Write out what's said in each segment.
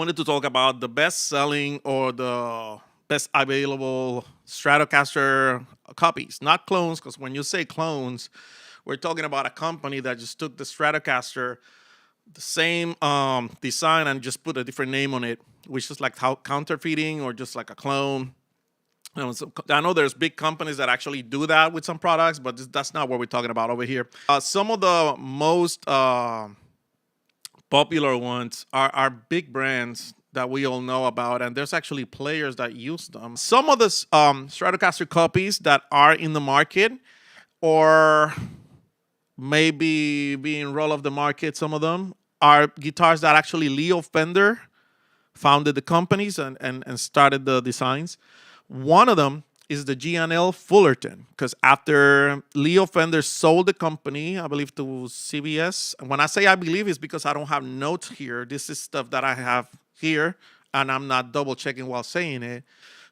wanted to talk about the best selling or the best available Stratocaster copies, not clones, because when you say clones, we're talking about a company that just took the Stratocaster, the same design, and just put a different name on it, which is like how counterfeiting or just like a clone. So I know there's big companies that actually do that with some products, but that's not what we're talking about over here. Some of the most popular ones are big brands that we all know about, and there's actually players that use them. Some of the Stratocaster copies that are in the market, or maybe being roll off the market, some of them are guitars that actually Leo Fender founded the companies and started the designs. One of them is the G&L Fullerton, because after Leo Fender sold the company, I believe to CBS. And when I say I believe, it's because I don't have notes here. This is stuff that I have here, and I'm not double checking while saying it.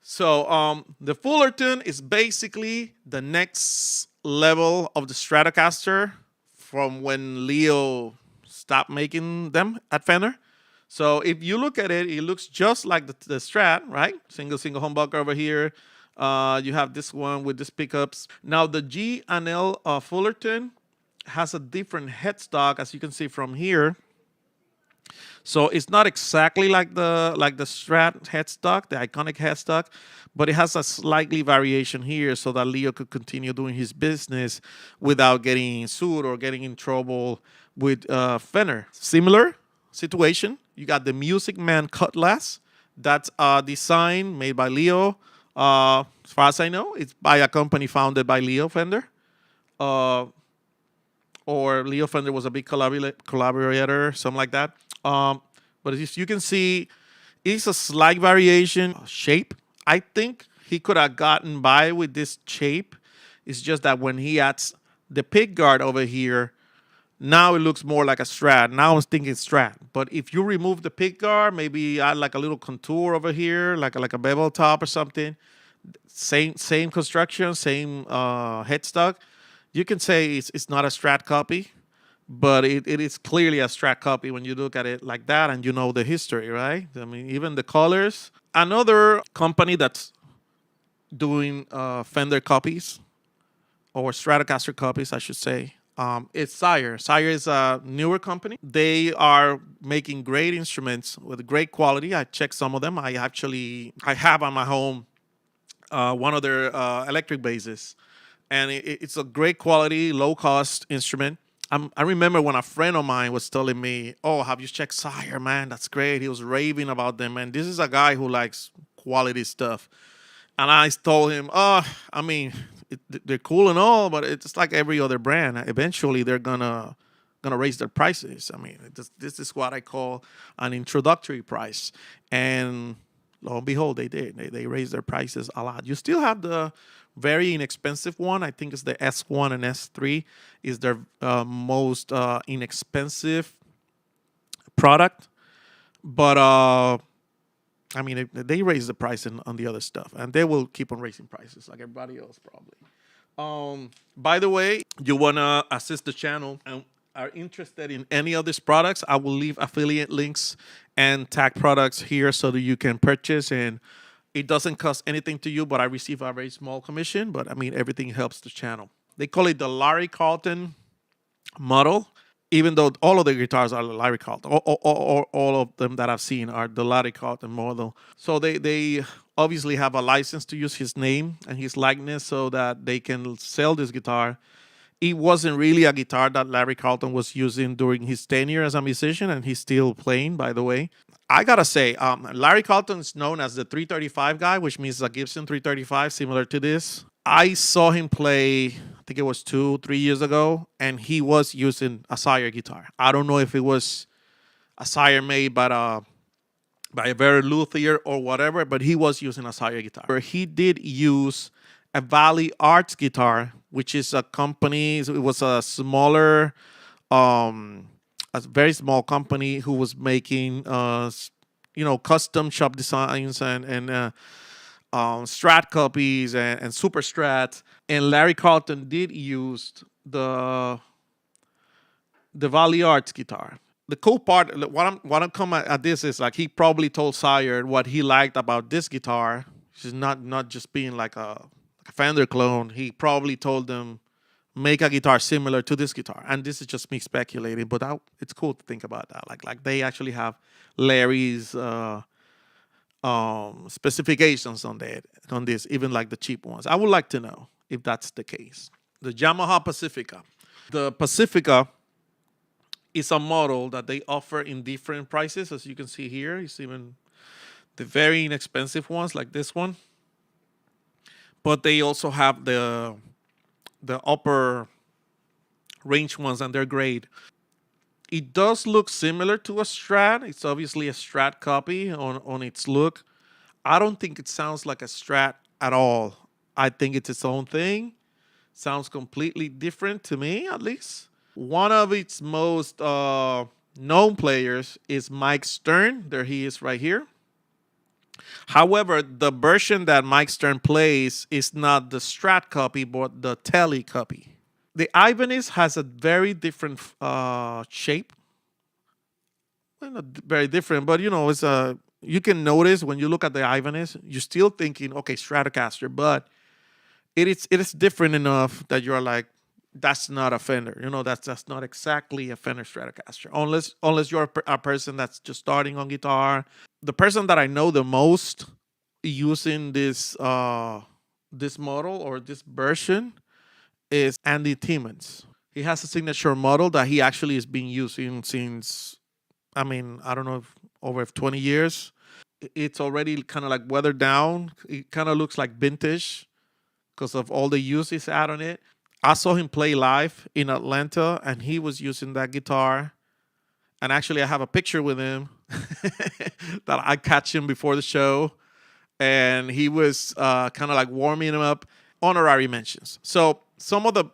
So the Fullerton is basically the next level of the Stratocaster from when Leo stopped making them at Fender. So if you look at it, it looks just like the Strat, right? Single humbucker over here. You have this one with these pickups. Now the G&L Fullerton has a different headstock, as you can see from here. So it's not exactly like the Strat headstock, the iconic headstock, but it has a slightly variation here so that Leo could continue doing his business without getting sued or getting in trouble with Fender. Similar situation. You got the Music Man Cutlass. That's a design made by Leo. As far as I know, it's by a company founded by Leo Fender. Or Leo Fender was a big collaborator, something like that. But as you can see, it's a slight variation shape. I think he could have gotten by with this shape. It's just that when he adds the pick guard over here, now it looks more like a Strat. Now I'm thinking Strat. But if you remove the pick guard, maybe add like a little contour over here, like a bevel top or something. Same construction, same headstock. You can say it's not a Strat copy, but it is clearly a Strat copy when you look at it like that and you know the history, right? I mean, even the colors. Another company that's doing Fender copies, or Stratocaster copies, I should say, it's Sire. Sire is a newer company. They are making great instruments with great quality. I checked some of them. I have on my home one of their electric basses, and it's a great quality, low cost instrument. I remember when a friend of mine was telling me, "Oh, have you checked Sire, man? That's great." He was raving about them, and this is a guy who likes quality stuff. And I told him, "Oh, I mean, they're cool and all, but it's like every other brand. Eventually, they're gonna raise their prices. I mean, this is what I call an introductory price." And lo and behold, they did. They raised their prices a lot. You still have the very inexpensive one. I think it's the S1 and S3 is their most inexpensive product. But I mean, they raise the price on the other stuff, and they will keep on raising prices like everybody else probably. By the way, you wanna assist the channel and are interested in any of these products, I will leave affiliate links and tag products here so that you can purchase, and it doesn't cost anything to you, but I receive a very small commission. But I mean, everything helps the channel. They call it the Larry Carlton model, even though all of the guitars are Larry Carlton. All of them that I've seen are the Larry Carlton model. So they obviously have a license to use his name and his likeness so that they can sell this guitar. It wasn't really a guitar that Larry Carlton was using during his tenure as a musician, and he's still playing, by the way. I gotta say, Larry Carlton is known as the 335 guy, which means a Gibson 335, similar to this. I saw him play, I think it was 2-3 years ago, and he was using a Sire guitar. I don't know if it was a Sire made by a very luthier or whatever, but he was using a Sire guitar. He did use a Valley Arts guitar, which is a company. It was a smaller, a very small company who was making, custom shop designs and Strat copies and Super Strat. And Larry Carlton did use the Valley Arts guitar. the cool part, what I'm coming at this is like he probably told Sire what he liked about this guitar, which is not just being like a Fender clone. He probably told them make a guitar similar to this guitar, and this is just me speculating, but it's cool to think about that. Like they actually have Larry's specifications on this, even like the cheap ones. I would like to know if that's the case. The Yamaha Pacifica. The Pacifica is a model that they offer in different prices, as you can see here. It's even the very inexpensive ones like this one, but they also have the upper range ones, and they're great. It does look similar to a Strat. It's obviously a Strat copy on its look. I don't think it sounds like a Strat at all. I think it's its own thing. Sounds completely different to me, at least. One of its most known players is Mike Stern. There he is right here. However, the version that Mike Stern plays is not the Strat copy, but the Tele copy. The Ibanez has a very different shape. Well, not very different, but it's you can notice when you look at the Ibanez, you're still thinking, okay, Stratocaster, but it is different enough that you're like, that's not a Fender. That's not exactly a Fender Stratocaster, unless you're a person that's just starting on guitar. The person that I know the most using this model or this version is Andy Timmons. He has a signature model that he actually has been using since, I don't know, over 20 years. It's already kind of like weathered down. It kind of looks like vintage because of all the use he's had on it. I saw him play live in Atlanta, and he was using that guitar. And actually, I have a picture with him that I catch him before the show. And he was kind of like warming him up. Honorary mentions. So some of the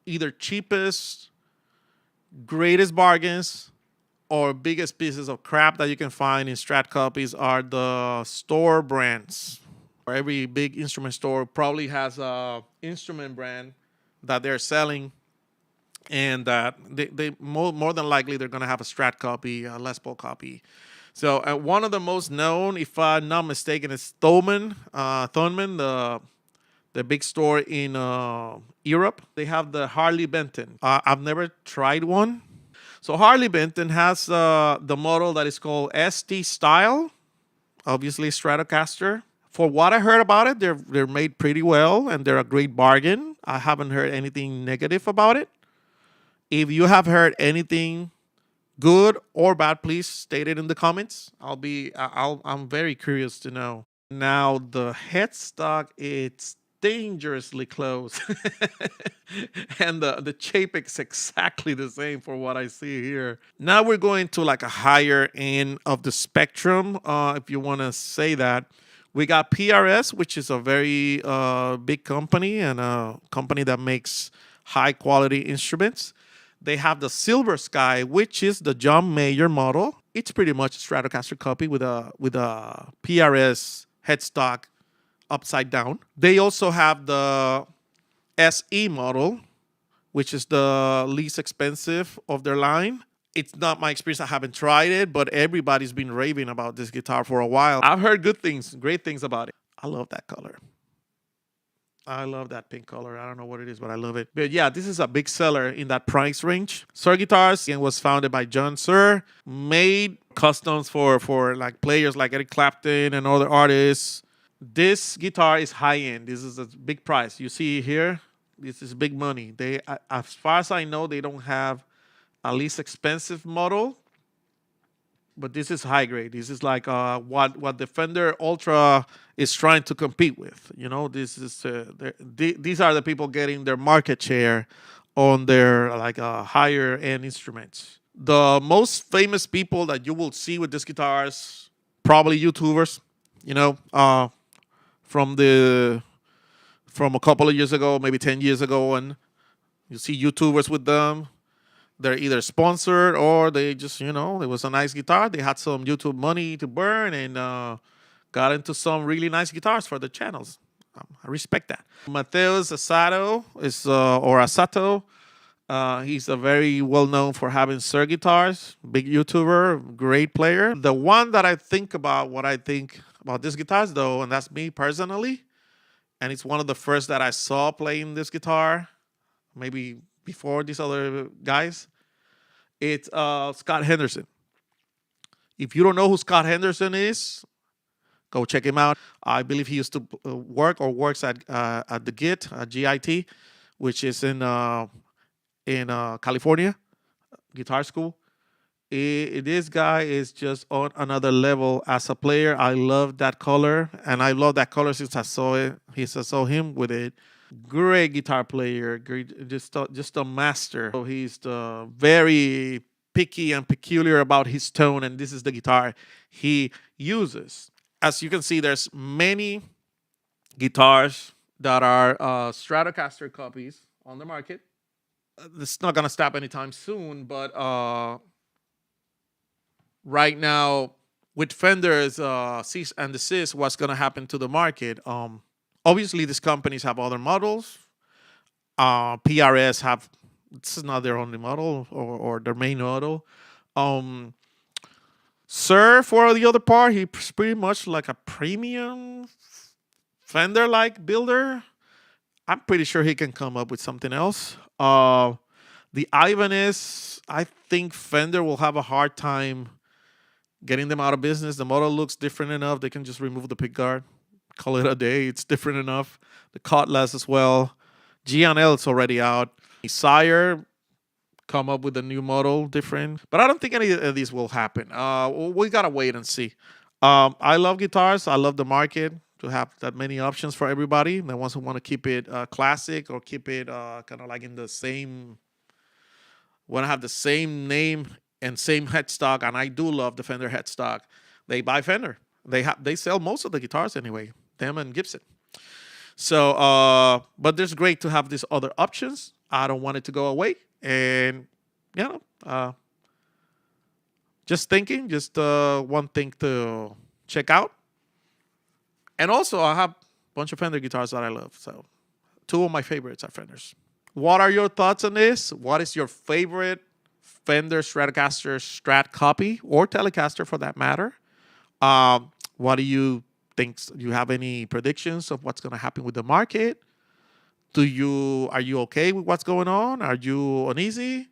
either cheapest, greatest bargains or biggest pieces of crap that you can find in Strat copies are the store brands. Every big instrument store probably has a instrument brand that they're selling, and that they more than likely they're going to have a Strat copy, a Les Paul copy. So one of the most known, if I'm not mistaken, is Thomann, the big store in Europe. They have the Harley Benton. I've never tried one. So Harley Benton has the model that is called Strat-style, obviously Stratocaster. For what I heard about it, they're made pretty well, and they're a great bargain. I haven't heard anything negative about it. If you have heard anything good or bad, please state it in the comments. I'm very curious to know. Now the headstock, it's dangerously close, and the shape is exactly the same for what I see here. Now we're going to like a higher end of the spectrum, if you want to say that. We got PRS, which is a very big company, and a company that makes high quality instruments. They have the Silver Sky, which is the John Mayer model. It's pretty much a Stratocaster copy with a PRS headstock upside down. They also have the SE model, which is the least expensive of their line. It's not my experience. I haven't tried it, but everybody's been raving about this guitar for a while. I've heard good things, great things about it. I love that color. I love that pink color. I don't know what it is, but I love it. But yeah, this is a big seller in that price range. Sire Guitars, and was founded by John Sire, made customs for like players like Eric Clapton and other artists. This guitar is high end. This is a big price. You see here, this is big money. They, as far as I know, they don't have a least expensive model, but this is high grade. This is like what the Fender Ultra is trying to compete with. This is these are the people getting their market share on their like higher end instruments. The most famous people that you will see with these guitars, probably YouTubers. From a couple of years ago, maybe 10 years ago, and you see YouTubers with them. They're either sponsored or they just, it was a nice guitar. They had some YouTube money to burn and got into some really nice guitars for their channels. I respect that. Mateus Asato or Asato He's a very well known for having Sir guitars, big YouTuber, great player. The one that I think about, what I think about these guitars though, and that's me personally, and it's one of the first that I saw playing this guitar, maybe before these other guys. It's Scott Henderson. If you don't know who Scott Henderson is, go check him out. I believe he used to work or works at the GIT, which is in California, guitar school. This guy is just on another level as a player. I love that color, and I love that color since I saw it. I saw him with it. Great guitar player, great, just a master. So he's very picky and peculiar about his tone, and this is the guitar he uses. As you can see, there's many guitars that are Stratocaster copies on the market. This is not gonna stop anytime soon, but right now with Fender's cease and desist, what's gonna happen to the market? Obviously, these companies have other models. PRS have, this is not their only model or their main model. Sir, for the other part, he's pretty much like a premium Fender-like builder. I'm pretty sure he can come up with something else. The Ibanez, I think Fender will have a hard time getting them out of business. The model looks different enough. They can just remove the pickguard, call it a day. It's different enough. The Cutlass as well. G&L is already out. Sire come up with a new model, different. But I don't think any of these will happen. We got to wait and see. I love guitars. I love the market to have that many options for everybody. The ones who want to keep it classic or keep it kind of like in the same, want to have the same name and same headstock. And I do love the Fender headstock. They buy Fender. They sell most of the guitars anyway, them and Gibson. So, but it's great to have these other options. I don't want it to go away. And, just thinking, just one thing to check out. And also, I have a bunch of Fender guitars that I love. So, two of my favorites are Fenders. What are your thoughts on this? What is your favorite Fender Stratocaster Strat copy or Telecaster for that matter? What do you think? Do you have any predictions of what's going to happen with the market? Are you okay with what's going on? Are you uneasy?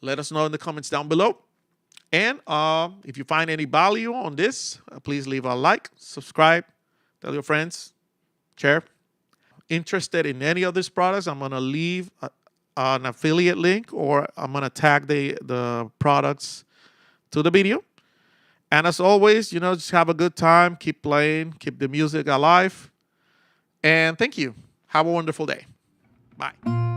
Let us know in the comments down below. And if you find any value on this, please leave a like, subscribe, tell your friends, share. Interested in any of these products, I'm going to leave an affiliate link, or I'm going to tag the products to the video. And as always, just have a good time, keep playing, keep the music alive. And thank you. Have a wonderful day. Bye.